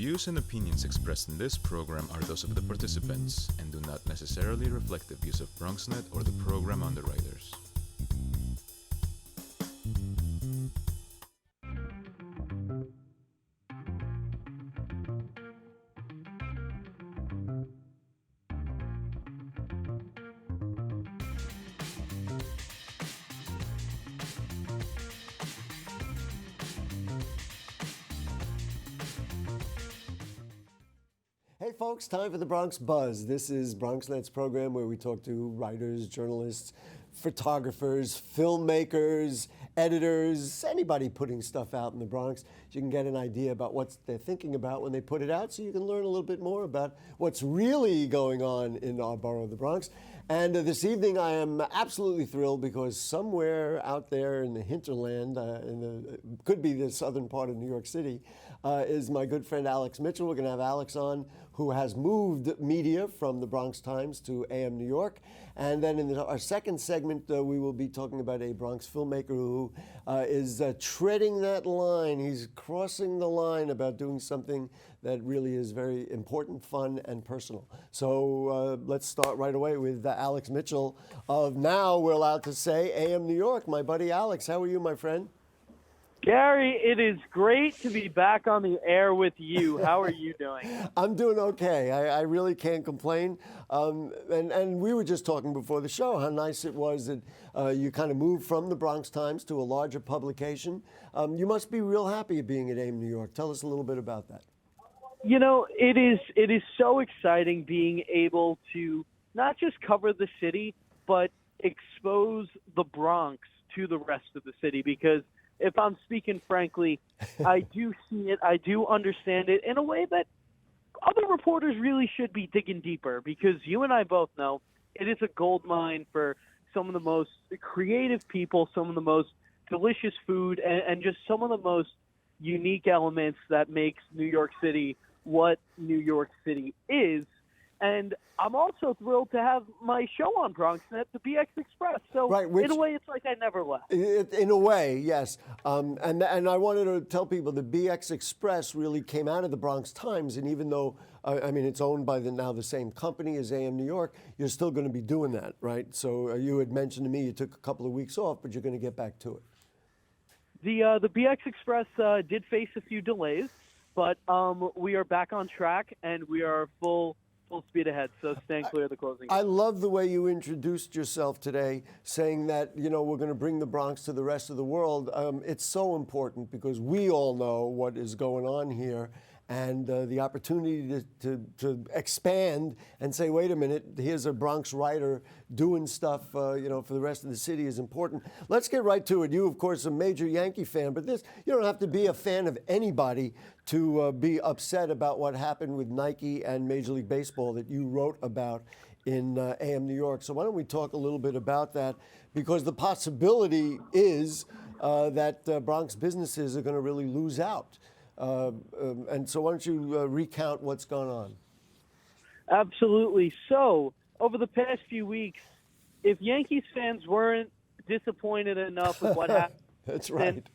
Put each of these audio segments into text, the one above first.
views and opinions expressed in this program are those of the participants and do not necessarily reflect the views of BronxNet or the program underwriters. Hey folks, time for the Bronx Buzz. This is BronxNet's program where we talk to writers, journalists, photographers, filmmakers, editors, anybody putting stuff out in the Bronx. You can get an idea about what they're thinking about when they put it out, so you can learn a little bit more about what's really going on in our borough of the Bronx. And this evening I am absolutely thrilled because somewhere out there in the hinterland, could be the southern part of New York City, is my good friend Alex Mitchell. We're going to have Alex on, who has moved media from the Bronx Times to AM New York. And then in our second segment, we will be talking about a Bronx filmmaker who is treading that line. He's crossing the line about doing something that really is very important, fun, and personal. So let's start right away with Alex Mitchell of, now we're allowed to say, AM New York. My buddy Alex, how are you, my friend? Gary, it is great to be back on the air with you. How are you doing? I'm doing okay. I really can't complain. And we were just talking before the show how nice it was that you kind of moved from the Bronx Times to a larger publication. You must be real happy being at AIM New York. Tell us a little bit about that. You know, it is so exciting being able to not just cover the city, but expose the Bronx to the rest of the city, because if I'm speaking frankly, I do see it, I do understand it in a way that other reporters really should be digging deeper, because you and I both know it is a gold mine for some of the most creative people, some of the most delicious food, and just some of the most unique elements that makes New York City what New York City is. And I'm also thrilled to have my show on BronxNet, the BX Express. So right, in a way, it's like I never left. In a way, yes. And I wanted to tell people the BX Express really came out of the Bronx Times. And even though, I mean, it's owned by now the same company as AM New York, you're still going to be doing that, right? So you had mentioned to me you took a couple of weeks off, but you're going to get back to it. The BX Express did face a few delays, but we are back on track, and we are full speed ahead, so staying clear of the closing. I love the way you introduced yourself today, saying that, you know, we're going to bring the Bronx to the rest of the world. It's so important because we all know what is going on here, and the opportunity to expand and say, wait a minute, here's a Bronx writer doing stuff, you know, for the rest of the city is important. Let's get right to it. You, of course, a major Yankee fan, but you don't have to be a fan of anybody to be upset about what happened with Nike and Major League Baseball that you wrote about in AM New York. So why don't we talk a little bit about that, because the possibility is that Bronx businesses are going to really lose out. And so why don't you recount what's gone on? Absolutely. So over the past few weeks, if Yankees fans weren't disappointed enough with what happened, that's right,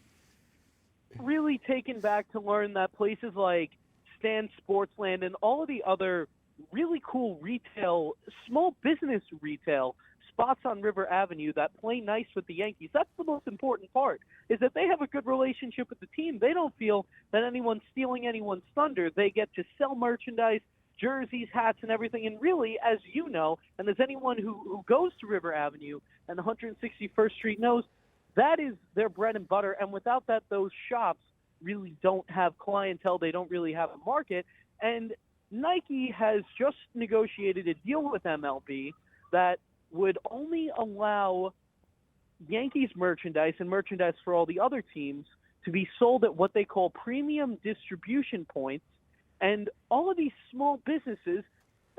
really taken back to learn that places like Stan Sportsland and all of the other really cool retail, small business retail spots on River Avenue that play nice with the Yankees. That's the most important part, is that they have a good relationship with the team. They don't feel that anyone's stealing anyone's thunder. They get to sell merchandise, jerseys, hats, and everything. And really, as you know, and as anyone who goes to River Avenue and 161st Street knows, that is their bread and butter. And without that, those shops really don't have clientele. They don't really have a market. And Nike has just negotiated a deal with MLB that would only allow Yankees merchandise and merchandise for all the other teams to be sold at what they call premium distribution points. And all of these small businesses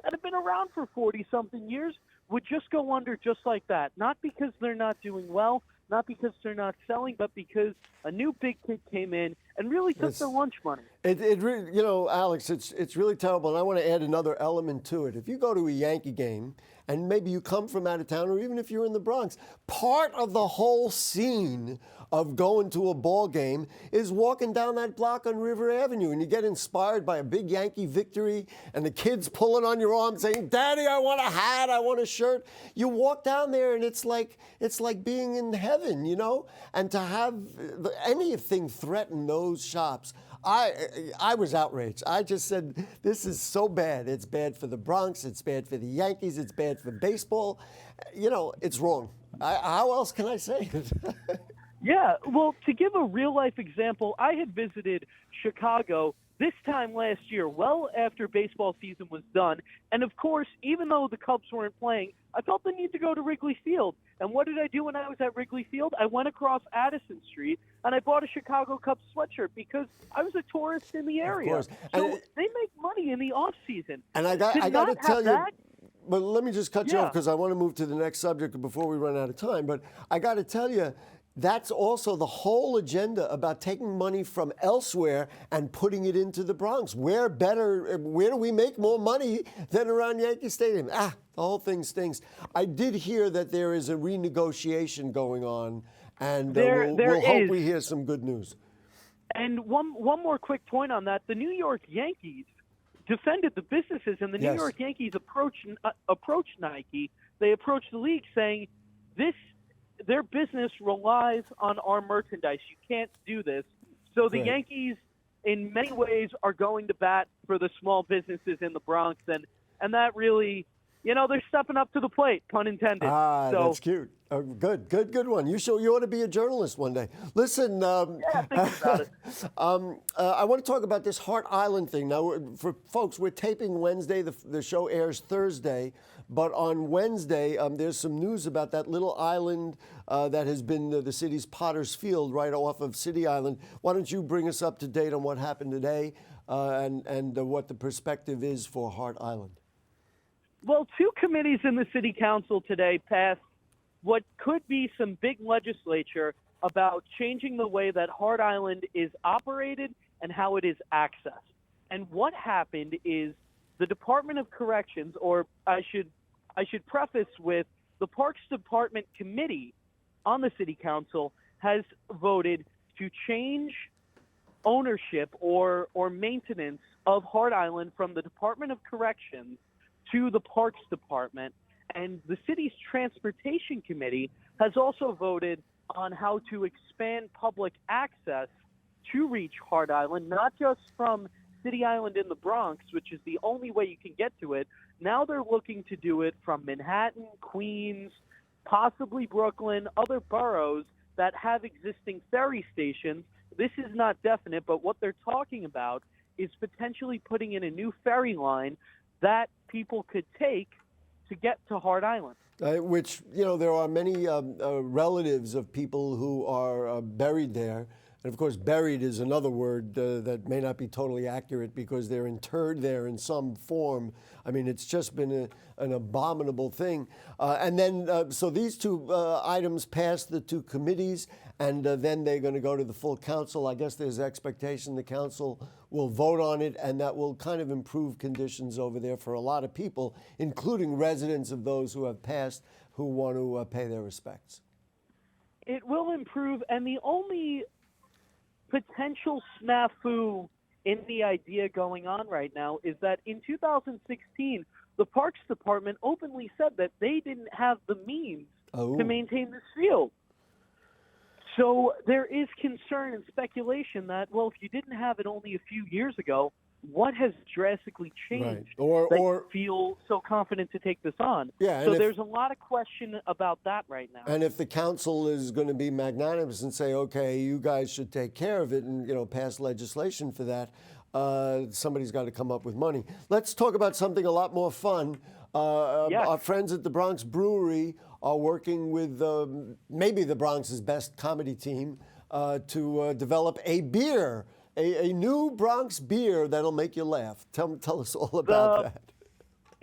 that have been around for 40-something years would just go under just like that. Not because they're not doing well, not because they're not selling, but because a new big kid came in and really took their lunch money. It really, Alex, it's really terrible. And I want to add another element to it. If you go to a Yankee game, and maybe you come from out of town, or even if you're in the Bronx, part of the whole scene of going to a ball game is walking down that block on River Avenue, and you get inspired by a big Yankee victory, and the kids pulling on your arm saying, "Daddy, I want a hat, I want a shirt." You walk down there, and it's like being in heaven, And to have anything threaten those shops, I was outraged. I just said, this is so bad. It's bad for the Bronx. It's bad for the Yankees. It's bad for baseball. It's wrong. How else can I say it? Yeah, well, to give a real-life example, I had visited Chicago this time last year, well after baseball season was done. And, of course, even though the Cubs weren't playing, I felt the need to go to Wrigley Field. And what did I do when I was at Wrigley Field? I went across Addison Street, and I bought a Chicago Cubs sweatshirt because I was a tourist in the area. Of course. So they make money in the off-season. And I got to tell you, but let me just cut you Yeah. off because I want to move to the next subject before we run out of time. But I got to tell you, that's also the whole agenda about taking money from elsewhere and putting it into the Bronx. Where do we make more money than around Yankee Stadium? The whole thing stinks. I did hear that there is a renegotiation going on, and we'll hope we hear some good news. And one more quick point on that. The New York Yankees defended the businesses, and the New York Yankees approached Nike. They approached the league saying, their business relies on our merchandise. You can't do this. So the Yankees, in many ways, are going to bat for the small businesses in the Bronx, and that really, they're stepping up to the plate, pun intended. That's cute. Good one. You ought to be a journalist one day. Listen, think about it. I want to talk about this Hart Island thing. Now, for folks, we're taping Wednesday. The show airs Thursday. But on Wednesday, there's some news about that little island that has been the city's Potter's Field right off of City Island. Why don't you bring us up to date on what happened today and what the perspective is for Hart Island? Well, two committees in the city council today passed what could be some big legislature about changing the way that Hart Island is operated and how it is accessed. And what happened is the Department of Corrections, or I should preface with the Parks Department committee on the city council, has voted to change ownership or maintenance of Hart Island from the Department of Corrections to the Parks Department. And the city's transportation committee has also voted on how to expand public access to reach Hart Island, not just from City Island in the Bronx, which is the only way you can get to it. Now they're looking to do it from Manhattan, Queens, possibly Brooklyn, other boroughs that have existing ferry stations. This is not definite, but what they're talking about is potentially putting in a new ferry line that people could take to get to Hart Island. Which, there are many relatives of people who are buried there. And of course, buried is another word that may not be totally accurate because they're interred there in some form. I mean, it's just been an abominable thing. And then, so these two items passed the two committees, and then they're going to go to the full council. I guess there's expectation the council will vote on it, and that will kind of improve conditions over there for a lot of people, including residents of those who have passed who want to pay their respects. It will improve, and the only potential snafu in the idea going on right now is that in 2016, the Parks Department openly said that they didn't have the means to maintain this field. So there is concern and speculation that, well, if you didn't have it only a few years ago, what has drastically changed that you feel so confident to take this on? Yeah, so there's a lot of question about that right now. And if the council is going to be magnanimous and say, okay, you guys should take care of it and pass legislation for that, somebody's got to come up with money. Let's talk about something a lot more fun. Our friends at the Bronx Brewery are working with maybe the Bronx's best comedy team to develop a beer. A new Bronx beer that'll make you laugh. Tell us all about that.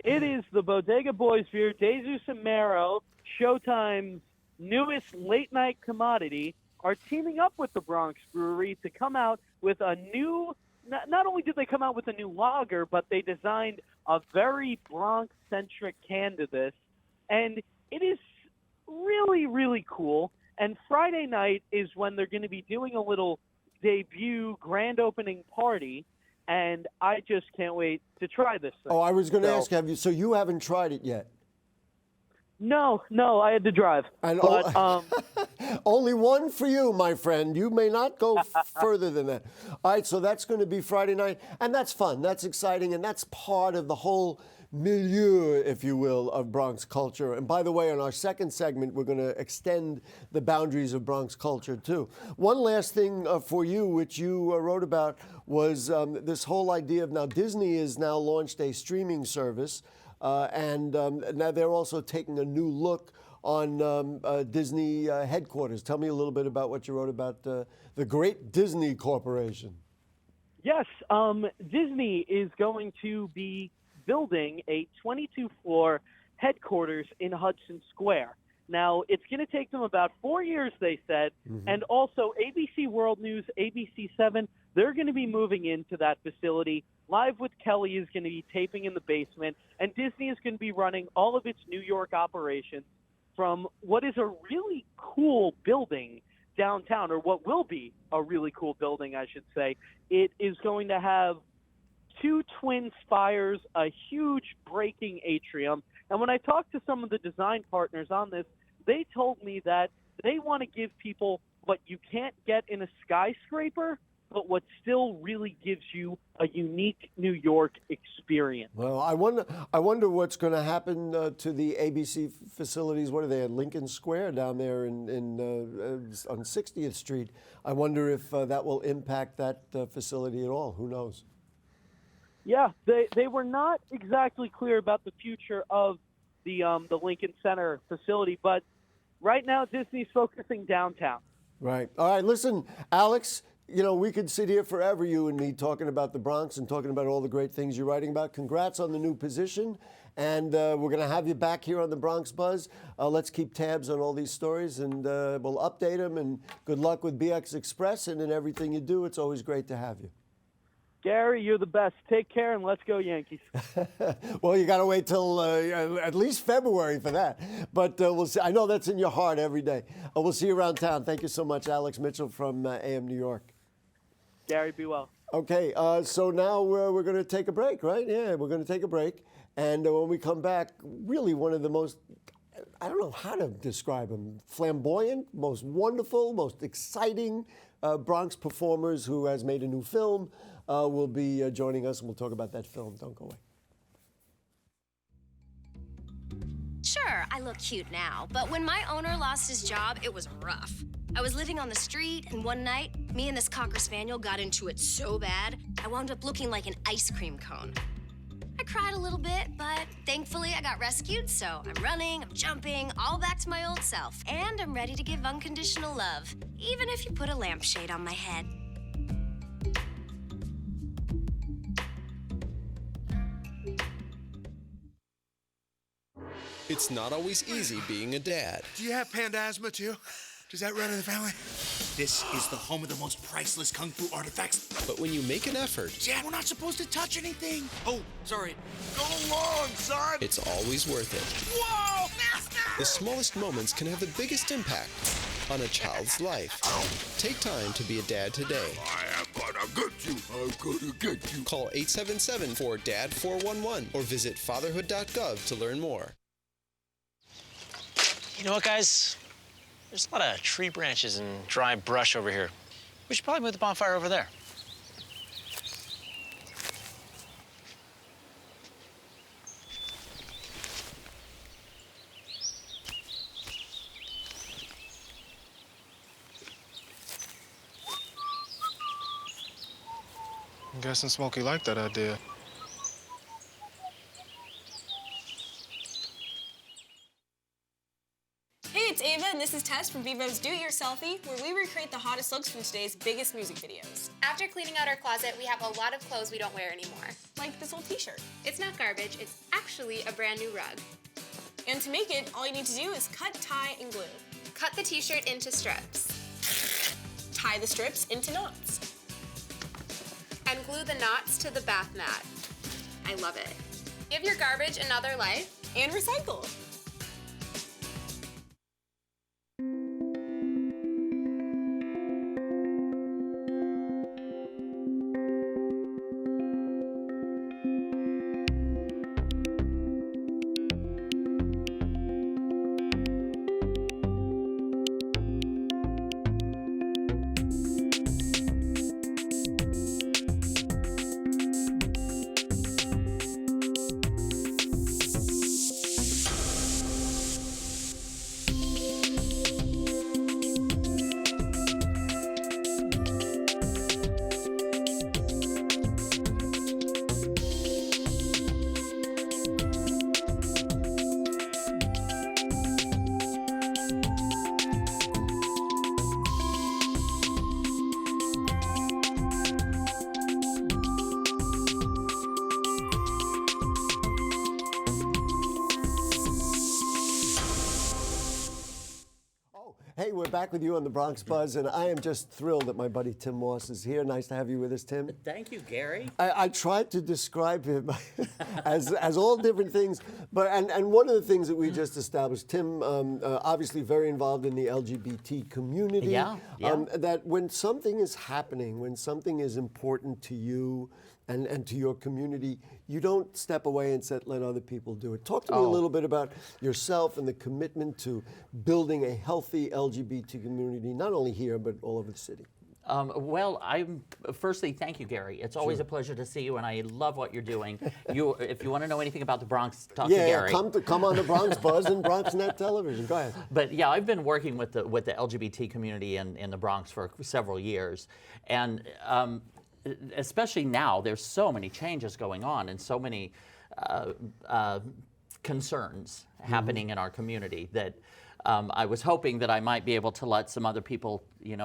It is the Bodega Boys beer, Jesus Amaro, Showtime's newest late-night commodity. are teaming up with the Bronx Brewery to come out with a new, not only did they come out with a new lager, but they designed a very Bronx-centric can to this. And it is really, really cool. And Friday night is when they're going to be doing a little debut grand opening party. And I just can't wait to try this thing. Oh, I was going to ask, so you haven't tried it yet? No, I had to drive. And but, only one for you, my friend. You may not go further than that. All right, so that's going to be Friday night, and that's fun. That's exciting, and that's part of the whole milieu, if you will, of Bronx culture. And by the way, in our second segment, we're going to extend the boundaries of Bronx culture, too. One last thing for you, which you wrote about, was this whole idea of now Disney has now launched a streaming service. And now they're also taking a new look on Disney headquarters. Tell me a little bit about what you wrote about the great Disney Corporation. Yes, Disney is going to be building a 22-floor headquarters in Hudson Square. Now, it's going to take them about 4 years, they said, and also ABC World News, ABC 7, they're going to be moving into that facility. Live with Kelly is going to be taping in the basement, and Disney is going to be running all of its New York operations from what is a really cool building downtown, or what will be a really cool building, I should say. It is going to have 2 twin spires, a huge breaking atrium, and when I talked to some of the design partners on this, they told me that they want to give people what you can't get in a skyscraper, but what still really gives you a unique New York experience. Well, I wonder what's going to happen to the ABC facilities. What are they at Lincoln Square down there on 60th Street? I wonder if that will impact that facility at all. Who knows? Yeah, they were not exactly clear about the future of the Lincoln Center facility, but right now Disney's focusing downtown. Right. All right. Listen, Alex. You know, we could sit here forever, you and me, talking about the Bronx and talking about all the great things you're writing about. Congrats on the new position. And we're going to have you back here on the Bronx Buzz. Let's keep tabs on all these stories, and we'll update them. And good luck with BX Express and in everything you do. It's always great to have you. Gary, you're the best. Take care, and let's go Yankees. Well, you got to wait till at least February for that. But we'll see. I know that's in your heart every day. We'll see you around town. Thank you so much, Alex Mitchell from AM New York. Gary, be well. Okay, so now we're going to take a break, right? Yeah, we're going to take a break. And when we come back, really one of the most, I don't know how to describe them, flamboyant, most wonderful, most exciting Bronx performers who has made a new film will be joining us, and we'll talk about that film. Don't go away. Sure, I look cute now, but when my owner lost his job, it was rough. I was living on the street, and one night, me and this Cocker Spaniel got into it so bad, I wound up looking like an ice cream cone. I cried a little bit, but thankfully I got rescued, so I'm running, I'm jumping, all back to my old self. And I'm ready to give unconditional love, even if you put a lampshade on my head. It's not always easy being a dad. Do you have panda asthma too? Does that run in the family? This is the home of the most priceless kung fu artifacts. But when you make an effort, Dad, we're not supposed to touch anything. Oh, sorry. Go long, son. it's always worth it. Whoa, master! The smallest moments can have the biggest impact on a child's life. Take time to be a dad today. I am gonna get you. I'm gonna get you. Call 877-4DAD-411 or visit fatherhood.gov to learn more. You know what, guys? There's a lot of tree branches and dry brush over here. We should probably move the bonfire over there. I'm guessing Smokey liked that idea. Hey, it's Ava, and this is Tess from Vivo's Do It Yourselfie, where we recreate the hottest looks from today's biggest music videos. After cleaning out our closet, we have a lot of clothes we don't wear anymore. Like this old t-shirt. It's not garbage, it's actually a brand new rug. And to make it, all you need to do is cut, tie, and glue. Cut the t-shirt into strips. Tie the strips into knots. And glue the knots to the bath mat. I love it. Give your garbage another life. And recycle. Hey, we're back with you on the Bronx Buzz, and I am just thrilled that my buddy Tym Moss is here. Nice to have you with us, Tim. Thank you, Gary. I tried to describe him as all different things, but and one of the things that we just established, Tim, obviously very involved in the LGBT community. Yeah. That when something is happening, when something is important to you and to your community, you don't step away and let other people do it. Talk to me a little bit about yourself and the commitment to building a healthy LGBT community, not only here, but all over the city. Well, firstly, thank you, Gary. It's always a pleasure to see you, and I love what you're doing. If you want to know anything about the Bronx, talk to Gary. Come on the Bronx Buzz and BronxNet Television. Go ahead. But yeah, I've been working with the LGBT community in the Bronx for several years, and especially now, there's so many changes going on and so many concerns happening in our community that I was hoping that I might be able to let some other people,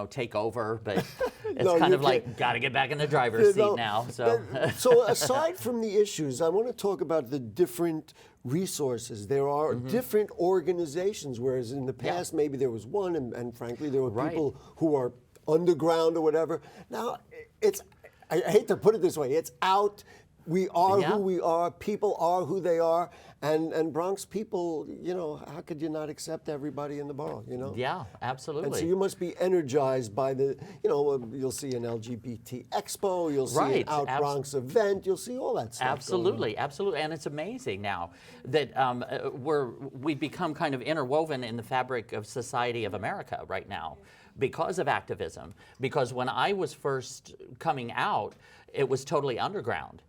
take over, but it's kind of like, got to get back in the driver's seat now. So aside from the issues, I want to talk about the different resources. There are different organizations, whereas in the past maybe there was one, and frankly there were people who are underground or whatever. Now I hate to put it this way, it's out. We are who we are. People are who they are. And Bronx people, how could you not accept everybody in the borough, Yeah, absolutely. And so you must be energized by you'll see an LGBT expo, you'll see an Out Bronx event, you'll see all that stuff. Absolutely, absolutely. And it's amazing now that we've become kind of interwoven in the fabric of society of America right now because of activism. Because when I was first coming out, it was totally underground.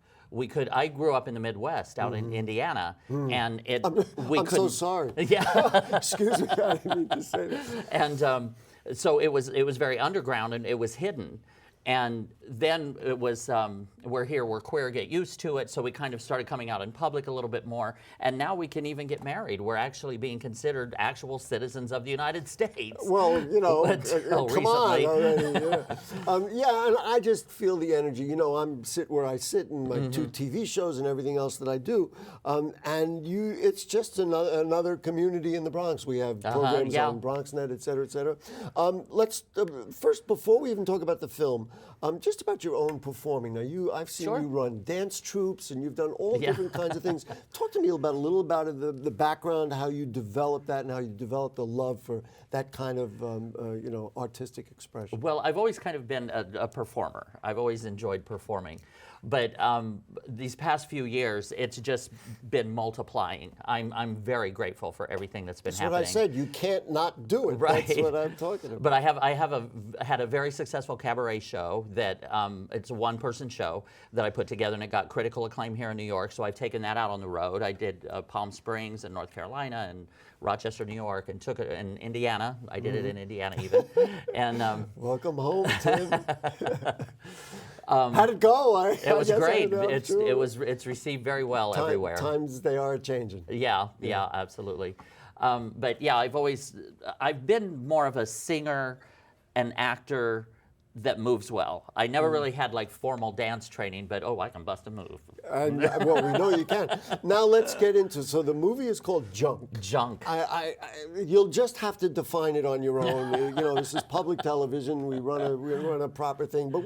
I grew up in the Midwest, out in Indiana, and I'm so sorry. Yeah. Excuse me, I didn't mean to say that. And so it was very underground, and it was hidden. And then it was, we're queer, get used to it, so we kind of started coming out in public a little bit more, and now we can even get married. We're actually being considered actual citizens of the United States. Well, come on already. Yeah. And I just feel the energy. I'm sit where I sit in my 2 TV shows and everything else that I do, it's just another community in the Bronx. We have programs on BronxNet, et cetera, et cetera. Let's first, before we even talk about the film, just about your own performing. Now, I've seen you run dance troupes, and you've done all different kinds of things. Talk to me a little about the background, how you developed that, and how you developed the love for that kind of artistic expression. Well, I've always kind of been a performer. I've always enjoyed performing. But these past few years, it's just been multiplying. I'm very grateful for everything that's been happening. That's what I said. You can't not do it. Right. That's what I'm talking about. But I had a very successful cabaret show that it's a one-person show that I put together, and it got critical acclaim here in New York. So I've taken that out on the road. I did Palm Springs and North Carolina and Rochester, New York, and took it in Indiana. I did it in Indiana even. And welcome home, Tim. How'd it go? It was great. It's received very well everywhere. Times they are changing. Yeah, absolutely. But yeah, I've been more of a singer, an actor, that moves well. I never really had like formal dance training, but I can bust a move. Well, we know you can. Now let's get into. So the movie is called Junk. Junk. You'll just have to define it on your own. This is public television. We run a proper thing, but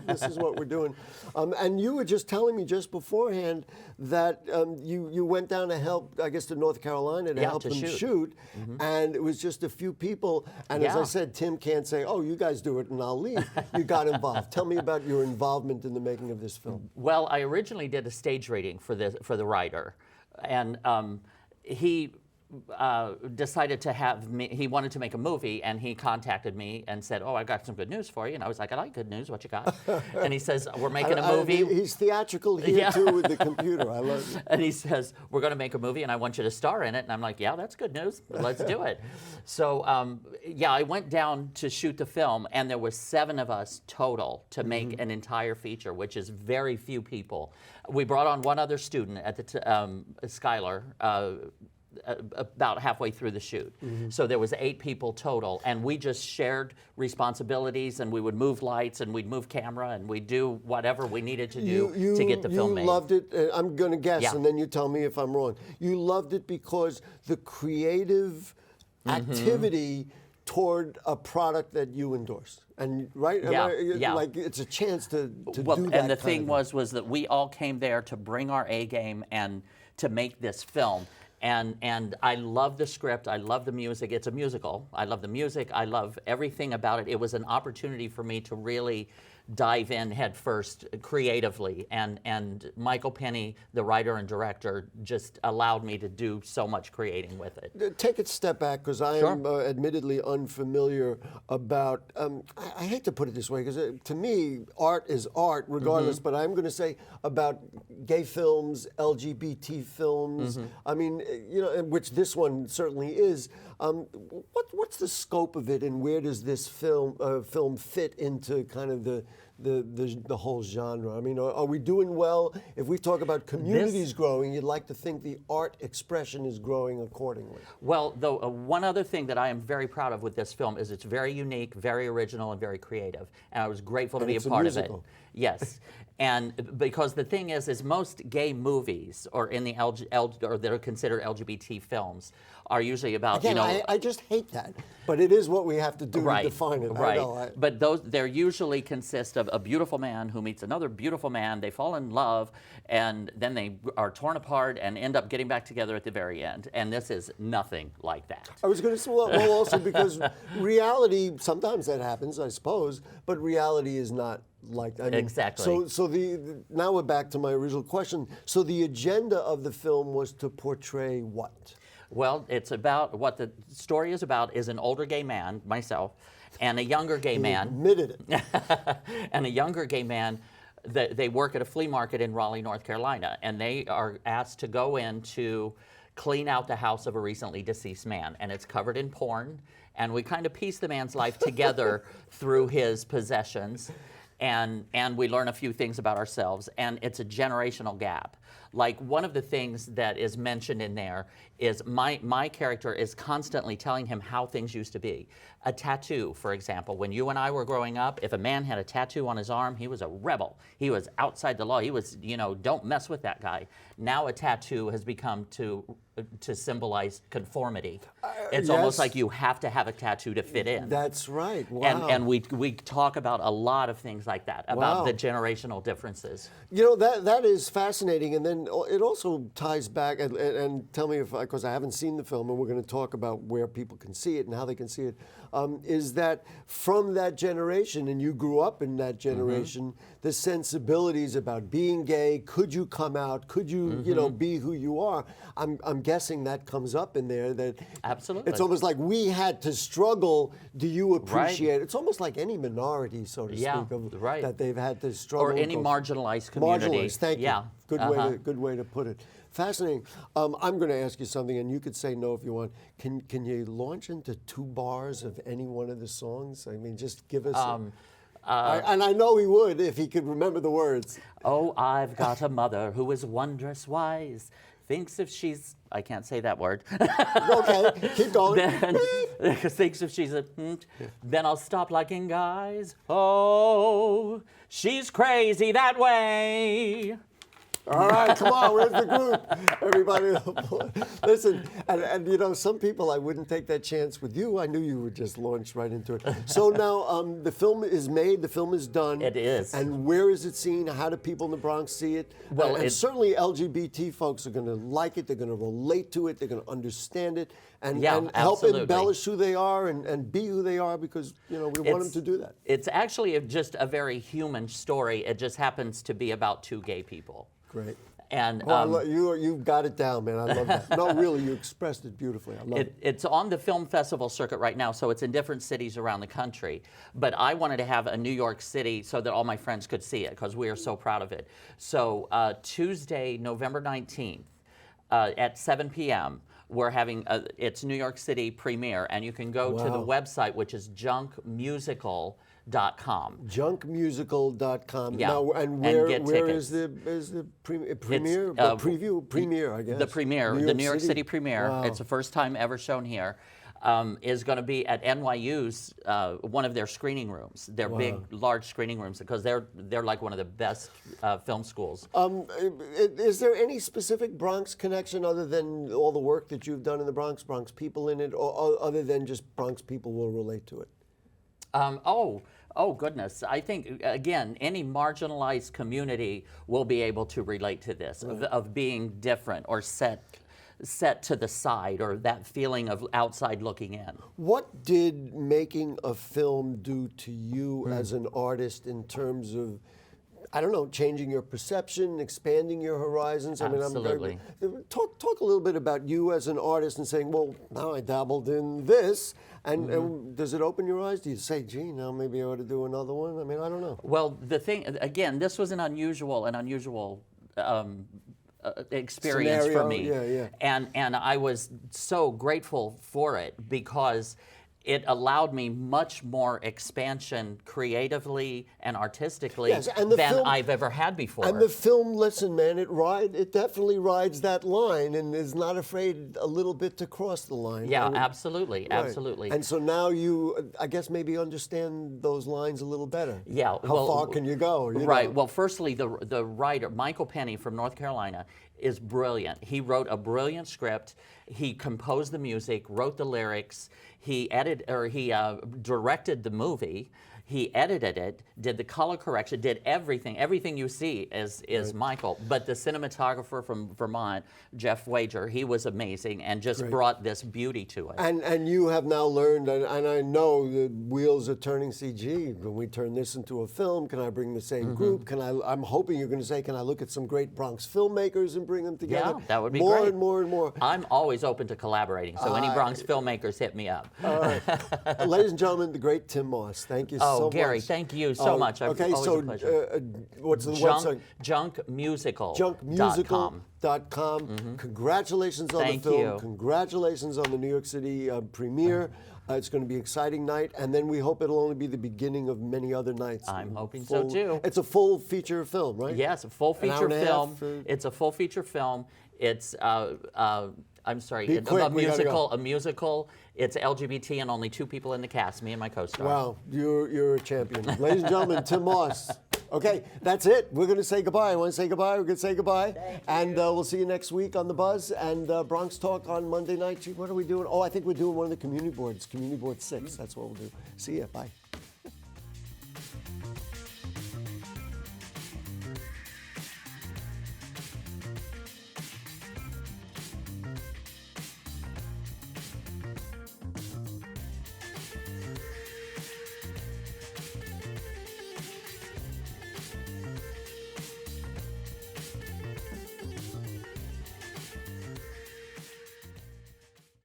this is what we're doing. And you were just telling me just beforehand that you went down to help, I guess, to North Carolina to help them shoot, and it was just a few people. And as I said, Tim can't say, "Oh, you guys do it," and I'll leave. You got involved. Tell me about your involvement in the making of this film. Well, I originally did a stage reading for the writer, and he decided to have me. He wanted to make a movie, and he contacted me and said, "Oh, I got some good news for you." And I was like, "I like good news. What you got?" And he says, "We're making a movie." He's theatrical here too with the computer. I love it. And he says, "We're going to make a movie, and I want you to star in it." And I'm like, "Yeah, that's good news. Let's do it." So I went down to shoot the film, and there were 7 of us total to make an entire feature, which is very few people. We brought on one other student at the Skylar. About halfway through the shoot. So there was 8 people total, and we just shared responsibilities, and we would move lights, and we'd move camera, and we'd do whatever we needed to do to get the film made. You loved it, I'm going to guess, and then you tell me if I'm wrong. You loved it because the creative activity toward a product that you endorse. And right? Like it's a chance to do that. And the thing was that we all came there to bring our A game and to make this film. And I love the script, I love the music. It's a musical. I love the music, I love everything about it. It was an opportunity for me to really dive in head first creatively. And Michael Penny, the writer and director, just allowed me to do so much creating with it. Take a step back, because I am admittedly unfamiliar about, I hate to put it this way, because to me, art is art regardless, but I'm going to say about gay films, LGBT films, I mean, which this one certainly is. What's the scope of it, and where does this film fit into kind of the whole genre? I mean, are we doing well? If we talk about communities growing, you'd like to think the art expression is growing accordingly. Well, though, one other thing that I am very proud of with this film is it's very unique, very original, and very creative. And I was grateful to be a part of it. Yes. And because the thing is most gay movies or in the or that are considered LGBT films are usually about, Again, I just hate that, but it is what we have to do to define it. Right. I know. But they're usually consist of a beautiful man who meets another beautiful man. They fall in love, and then they are torn apart and end up getting back together at the very end. And this is nothing like that. I was going to say, well, also because reality, sometimes that happens, I suppose, but reality is not like that. I mean, exactly. So now we're back to my original question. So the agenda of the film was to portray what? Well, it's about what the story is about is an older gay man, myself, and a younger gay man. Admitted it. And a younger gay man. They work at a flea market in Raleigh, North Carolina, and they are asked to go in to clean out the house of a recently deceased man, and it's covered in porn, and we kind of piece the man's life together through his possessions. And we learn a few things about ourselves, and it's a generational gap. Like, one of the things that is mentioned in there is my character is constantly telling him how things used to be. A tattoo, for example. When you and I were growing up, if a man had a tattoo on his arm, he was a rebel. He was outside the law. He was, don't mess with that guy. Now a tattoo has become to symbolize conformity. It's almost like you have to have a tattoo to fit in. That's right. Wow. And we talk about a lot of things like that, about the generational differences. That is fascinating, and then it also ties back, and tell me if, because I haven't seen the film, and we're going to talk about where people can see it and how they can see it, is that from that generation, and you grew up in that generation, the sensibilities about being gay, could you come out, could you, be who you are, I'm guessing that comes up in there. That absolutely. It's almost like we had to struggle. Do you appreciate it? It's almost like any minority, so to speak, that they've had to struggle. Or any marginalized community. Marginalized, thank you. Good way to put it. Fascinating. I'm going to ask you something, and you could say no if you want. Can you launch into 2 bars of any one of the songs? I mean, just give us. And I know he would if he could remember the words. Oh, I've got a mother who is wondrous wise. thinks if she's, I can't say that word. Okay, keep going. Then, thinks if she's a, then I'll stop liking guys. Oh, she's crazy that way. All right, come on, where's the group? Everybody, listen, and you know, some people, I wouldn't take that chance with you. I knew you would just launch right into it. So now the film is made, the film is done. It is. And where is it seen? How do people in the Bronx see it? Well, and certainly LGBT folks are going to like it, they're going to relate to it, they're going to understand it, and help absolutely. embellish who they are and be who they are, because, you know, we want them to do that. It's actually just a very human story. It just happens to be about two gay people. Great. And you've got it down, man. I love that. No, really, you expressed it beautifully. I love it. It's on the film festival circuit right now, so it's in different cities around the country. But I wanted to have a New York City so that all my friends could see it, because we are so proud of it. So Tuesday, November 19th, at 7 p.m., we're having its New York City premiere, and you can go to the website, which is junkmusical.com. Junkmusical.com. Yeah. Now, and where is the premiere? Premiere, I guess. The premiere, the New York City premiere. Wow. It's the first time ever shown here. Is going to be at NYU's one of their screening rooms. They're big, large screening rooms, because they're like one of the best film schools. Is there any specific Bronx connection other than all the work that you've done in the Bronx, Bronx people in it, or other than just Bronx people will relate to it? Oh goodness, I think, again, any marginalized community will be able to relate to this, of being different or set to the side, or that feeling of outside looking in. What did making a film do to you as an artist in terms of, I don't know, changing your perception, expanding your horizons? Absolutely. Talk a little bit about you as an artist and saying, well, now I dabbled in this, and does it open your eyes? Do you say, gee, now maybe I ought to do another one? I mean, I don't know. Well, the thing, again, this was an unusual experience for me. And I was so grateful for it, because it allowed me much more expansion creatively and artistically than I've ever had before. And the film, listen, man, it definitely rides that line and is not afraid a little bit to cross the line. Yeah, absolutely, absolutely. And so now you, I guess, maybe understand those lines a little better. Yeah. How far can you go? You right. know? Well, firstly, the writer, Michael Penny from North Carolina, is brilliant. He wrote a brilliant script. He composed the music, wrote the lyrics. He directed the movie. He edited it, did the color correction, did everything. Everything you see is Michael. But the cinematographer from Vermont, Jeff Wager, he was amazing and just brought this beauty to it. And you have now learned, and I know the wheels are turning. CG. When we turn this into a film, can I bring the same group? I'm hoping you're going to say, can I look at some great Bronx filmmakers and bring them together? Yeah, that would be more great. And more and more. I'm always open to collaborating, so any Bronx filmmakers, hit me up. All right. Ladies and gentlemen, the great Tym Moss. Thank you so much. Oh, Gary, thank you so much. Okay, always so a pleasure. what's the website? Junkmusical.com. Congratulations on the film. Congratulations on the New York City premiere. It's going to be an exciting night, and then we hope it'll only be the beginning of many other nights. I'm hoping so too. It's a full feature film, right? Yes, a full feature film. It's a full feature film. It's I'm sorry, a musical. It's LGBT and only 2 people in the cast, me and my co-star. Wow, you're a champion. Ladies and gentlemen, Tym Moss. Okay, that's it. We're going to say goodbye. I want to say goodbye. We're going to say goodbye. And we'll see you next week on The Buzz and Bronx Talk on Monday night. What are we doing? Oh, I think we're doing one of the community boards, Community Board 6. That's what we'll do. See ya. Bye.